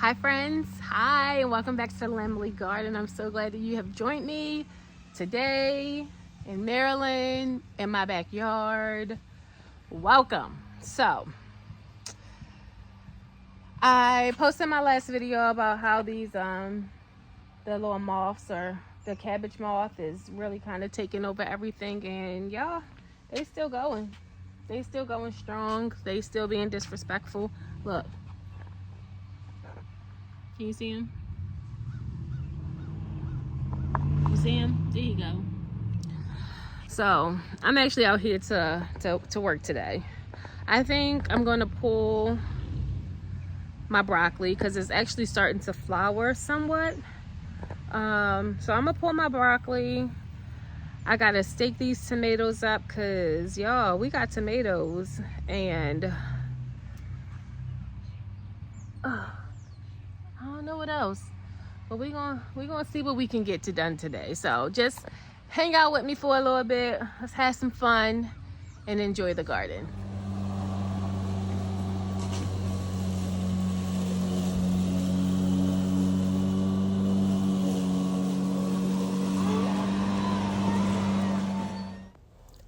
Hi friends, hi, and welcome back to the Lamley Garden. I'm so glad that you have joined me today in Maryland, in my backyard. Welcome. So, I posted my last video about how these, the little moths, or the cabbage moth, is really kind of taking over everything, and y'all, they still going. They still going strong. They still being disrespectful. Look. Can you see him? You see him? There you go. So I'm actually out here to work today. I think I'm gonna pull my broccoli because it's actually starting to flower somewhat. So I'm gonna pull my broccoli. I gotta stake these tomatoes up because y'all, we got tomatoes, and I don't know what else. But we're gonna see what we can get done today. So just hang out with me for a little bit. Let's have some fun and enjoy the garden.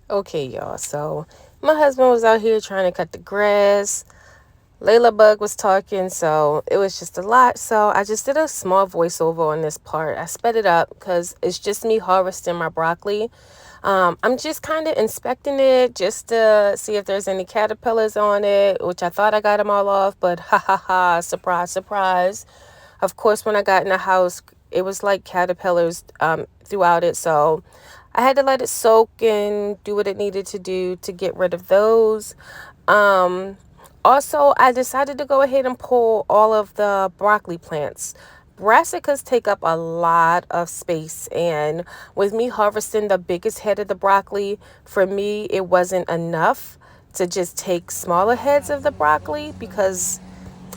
Okay, y'all. So my husband was out here trying to cut the grass. Layla Bug was talking, so it was just a lot. So I just did a small voiceover on this part. I sped it up because it's just me harvesting my broccoli. I'm just kind of inspecting it just to see if there's any caterpillars on it, which I thought I got them all off, but ha ha ha, surprise, surprise. Of course, when I got in the house, it was like caterpillars throughout it, so I had to let it soak and do what it needed to do to get rid of those. Also, I decided to go ahead and pull all of the broccoli plants. Brassicas take up a lot of space, and with me harvesting the biggest head of the broccoli, for me, it wasn't enough to just take smaller heads of the broccoli because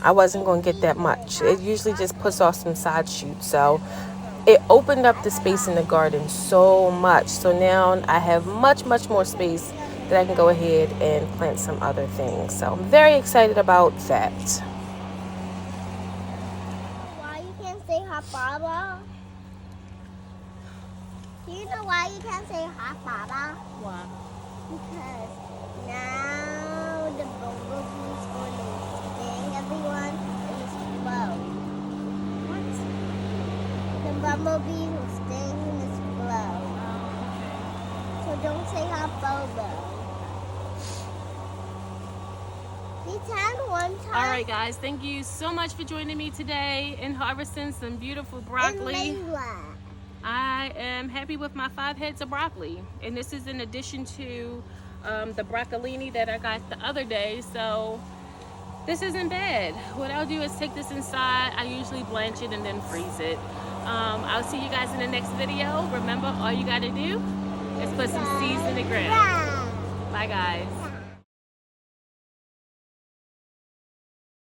I wasn't going to get that much. It usually just puts off some side shoots, so it opened up the space in the garden so much. So now I have much more space that I can go ahead and plant some other things. So I'm very excited about that. Why you can't say hot baba? Do you know why you can't say hot baba? Why? Because now the bumblebee's going to sting everyone and explode. What? The bumblebee will sting and explode. So don't say hot baba. One time. All right, guys, thank you so much for joining me today in harvesting some beautiful broccoli. I am happy with my 5 heads of broccoli, and this is in addition to the broccolini that I got the other day, so this isn't bad. What I'll do is take this inside. I usually blanch it and then freeze it. I'll see you guys in the next video. Remember, all you got to do is put some seeds in the ground. Bye, guys.